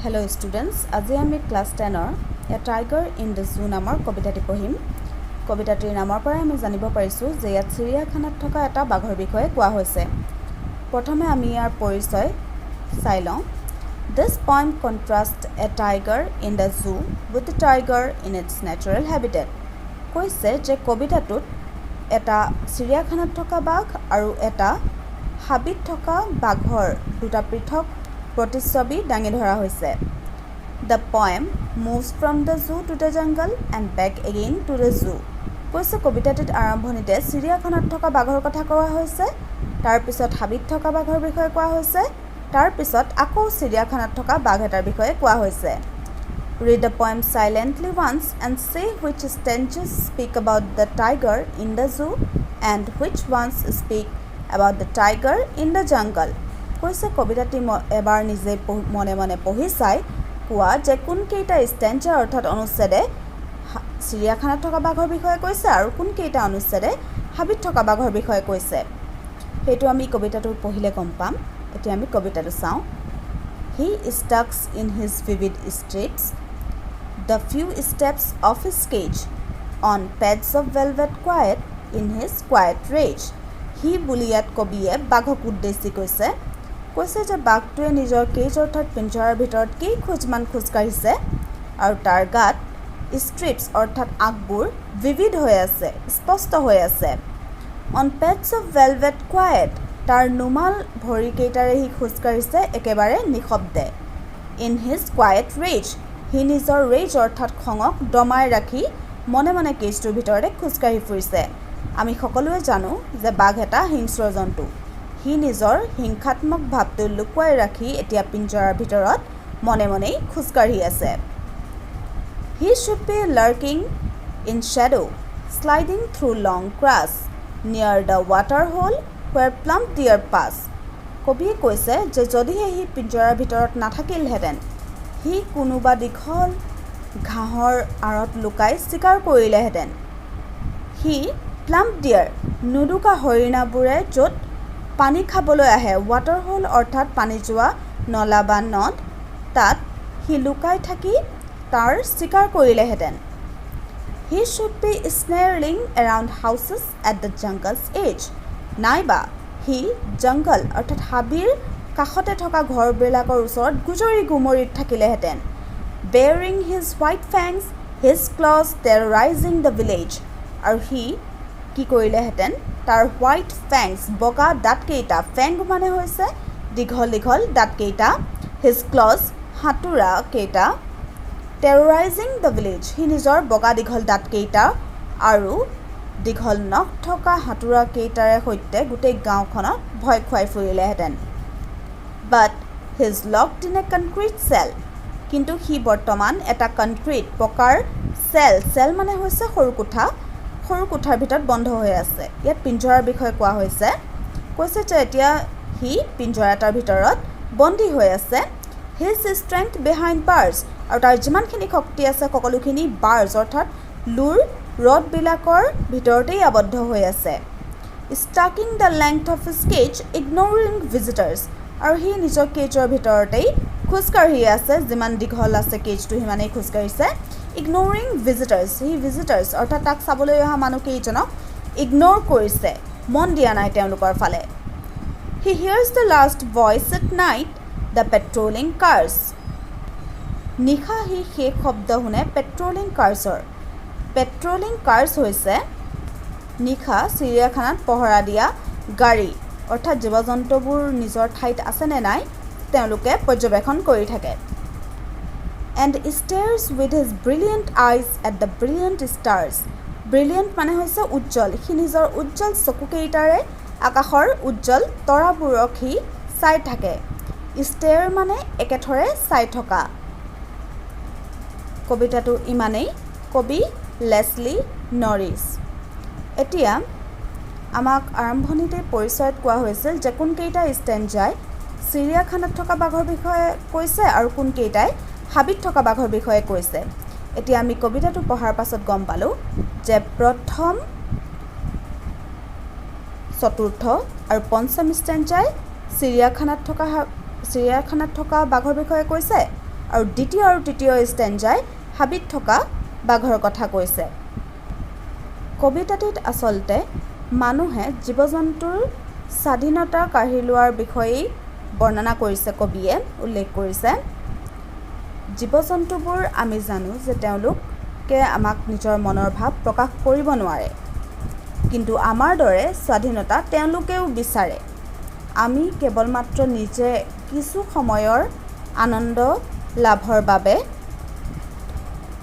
Hello students, আজি আমি class 10 A Tiger in the Zoo নামৰ কবিতাটি পঢ়িম। কবিতাটিৰ নামৰ পৰা আমি জানিব পাৰিছো যে ইয়াত চিৰিয়াখানাত থকা এটা বাঘৰ বিষয়ে কোৱা হৈছে। প্ৰথমে আমি ইয়াৰ পৰিচয় চাই লওঁ। This poem contrasts a tiger in the zoo with the tiger in its natural habitat. কৈছে যে কবিতাটোত এটা চিৰিয়াখানাত থকা বাঘ আৰু এটা হাবিত থকা বাঘৰ দুটা পৃথক প্ৰতিচ্ছবি দাঙি ধৰা হৈছে। The poem moves from the zoo to the jungle and back again to the zoo. কৈছে কবিতাটিত আৰম্ভণিতে চিৰিয়াখানাত থকা বাঘৰ কথা কোৱা হৈছে, তাৰ পিছত হাবিত থকা বাঘৰ বিষয়ে কোৱা হৈছে, তাৰ পিছত আকৌ চিৰিয়াখানাত থকা বাঘ এটাৰ বিষয়ে কোৱা হৈছে। Read the poem silently once and say which stanzas speak about the tiger in the zoo and which ones speak about the tiger in the jungle. কৈছে কবিতাটি এবাৰ নিজে মনে মনে পঢ়ি চাই কোৱা যে কোন কেইটা ষ্টেঞ্জা অৰ্থাৎ অনুচ্ছেদে চিৰিয়াখানাত থকা বাঘৰ বিষয়ে কৈছে আৰু কোন কেইটা অনুচ্ছেদে হাবিত থকা বাঘৰ বিষয়ে কৈছে। সেইটো আমি কবিতাটো পঢ়িলে গম পাম। এতিয়া আমি কবিতাটো চাওঁ। He stalks in his vivid streets the few steps of his cage on pads of velvet quiet in his quiet rage. He বুলিয়াত কবিয়ে বাঘক উদ্দেশ্যি কৈছে যে বাঘটোৱে নিজৰ কেজ অৰ্থাৎ পিঞ্জৰাৰ ভিতৰত কি খোজমান খোজকাঢ়িছে আৰু তাৰ গাত ষ্ট্ৰিপছ অৰ্থাৎ আগবোৰ ভিভিড হৈ আছে, স্পষ্ট হৈ আছে। On pads of velvet quiet, তাৰ নুমাল ভৰিকেইটাৰে সি খোজকাঢ়িছে একেবাৰে নিশব্দে। ইন হিজ কোৱাইট ৰেজ, সি নিজৰ ৰেজ অৰ্থাৎ খঙক দমাই ৰাখি মনে মনে কেজটোৰ ভিতৰতে খোজকাঢ়ি ফুৰিছে। আমি সকলোৱে জানো যে বাঘ এটা হিংস্ৰ জন্তু। সি নিজৰ হিংসাত্মক ভাৱটো লুকুৱাই ৰাখি এতিয়া পিঞ্জৰাৰ ভিতৰত মনে মনেই খোজকাঢ়ি আছে। He should be lurking in shadow, sliding through long grass, near the water hole where plump deer pass. কবিয়ে কৈছে যে যদিহে সি পিঞ্জৰাৰ ভিতৰত নাথাকিলহেঁতেন, সি কোনোবা দীঘল ঘাঁহৰ আঁৰত লুকাই চিকাৰ কৰিলেহেঁতেন। সি প্লাম্প ডিয়াৰ, নুদুকা হৰিণাবোৰে য'ত পানী খাবলৈ আহে, ৱাটাৰ হোল অৰ্থাৎ পানী যোৱা নলা বা নদ, তাত সি লুকাই থাকি তাৰ চিকাৰ কৰিলেহেঁতেন। He should be snarling around houses at the jungle's edge, নাইবা সি জংগল অৰ্থাৎ হাবিৰ কাষতে থকা ঘৰবিলাকৰ ওচৰত গুজৰি গুমৰিত থাকিলেহেঁতেন। Bearing his white fangs, his claws terrorizing the village, আৰু সি কি কৰিলেহেঁতেন তাৰ হোৱাইট ফেংছ বগা দাঁতকেইটা, ফেং মানে হৈছে দীঘল দীঘল দাঁতকেইটা, হিজ ক্লজ হাতোৰা কেইটা, টেৰৰাইজিং দ্য ভিলেজ, সি নিজৰ বগা দীঘল দাঁতকেইটা আৰু দীঘল নখ থকা হাতোৰা কেইটাৰে সৈতে গোটেই গাঁওখনত ভয় খুৱাই ফুৰিলেহেঁতেন। But his locked in a concrete cell, কিন্তু সি বৰ্তমান এটা কনক্ৰিট পকাৰ চেল মানে হৈছে সৰু কোঠাৰ ভিতৰত বন্ধ হৈ আছে। ইয়াত পিঞ্জৰাৰ বিষয়ে কোৱা হৈছে। কৈছে যে এতিয়া সি পিঞ্জৰা এটাৰ ভিতৰত বন্দী হৈ আছে। হিজ ষ্ট্ৰেংথ বিহাইণ্ড বাৰ্ছ, আৰু তাৰ যিমানখিনি শক্তি আছে সকলোখিনি বাৰ্ছ অৰ্থাৎ লুৰ ৰডবিলাকৰ ভিতৰতেই আবদ্ধ হৈ আছে। Stalking the length of his cage ignoring visitors, আৰু সি নিজৰ কেজৰ ভিতৰতেই খোজকাঢ়ি আছে, যিমান দীঘল আছে কেজটো সিমানেই খোজকাঢ়িছে। ইগনৰিং ভিজিটাৰ্ছ, সি ভিজিটাৰ্ছ অৰ্থাৎ তাক চাবলৈ অহা মানুহকেইজনক ইগন'ৰ কৰিছে, মন দিয়া নাই তেওঁলোকৰ ফালে। He hears the last voice at night the patrolling cars, নিশা সি শেষ শব্দ শুনে পেট্ৰলিং কাৰ্ছৰ। পেট্ৰলিং কাৰ্ছ হৈছে নিশা চিৰিয়াখানাত পহৰা দিয়া গাড়ী, অৰ্থাৎ জীৱ জন্তুবোৰ নিজৰ ঠাইত আছেনে নাই তেওঁলোকে পৰ্যবেক্ষণ কৰি থাকে। And stares with his brilliant eyes at the brilliant stars, brilliant মানে হৈছে উজ্জ্বল, সি নিজৰ উজ্জ্বল চকুকেইটাৰে আকাশৰ উজ্জ্বল তৰাবোৰক সি চাই থাকে। ষ্টেয়াৰ মানে একেথৰে চাই থকা। কবিতাটো ইমানেই। কবি লেছলি নৰিছ। এতিয়া আমাক আৰম্ভণিতে পৰিচয়ত কোৱা হৈছিল যে কোনকেইটা ষ্টেঞ্জাই চিৰিয়াখানাত থকা বাঘৰ বিষয়ে কৈছে আৰু কোনকেইটাই হাবিত থকা বাঘৰ বিষয়ে কৈছে। এতিয়া আমি কবিতাটো পঢ়াৰ পাছত গম পালোঁ যে প্ৰথম, চতুৰ্থ আৰু পঞ্চম ষ্টেঞ্জাই চিৰিয়াখানাত থকা বাঘৰ বিষয়ে কৈছে আৰু দ্বিতীয় আৰু তৃতীয় ষ্টেঞ্জাই হাবিত থকা বাঘৰ কথা কৈছে। কবিতাটিত আচলতে মানুহে জীৱ জন্তুৰ স্বাধীনতা কাঢ়ি লোৱাৰ বিষয়েই বৰ্ণনা কৰিছে, কবিয়ে উল্লেখ কৰিছে। জীৱ জন্তুবোৰ আমি জানো যে তেওঁলোকে আমাক নিজৰ মনৰ ভাৱ প্ৰকাশ কৰিব নোৱাৰে, কিন্তু আমাৰ দৰে স্বাধীনতা তেওঁলোকেও বিচাৰে। আমি কেৱল মাত্ৰ নিজে কিছু সময়ৰ আনন্দ লাভৰ বাবে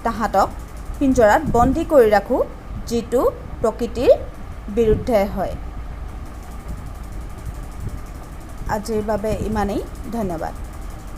তাহাঁতক পিঞ্জৰাত বন্দী কৰি ৰাখোঁ, যিটো প্ৰকৃতিৰ বিৰুদ্ধে হয়। আজিৰ বাবে ইমানেই, ধন্যবাদ।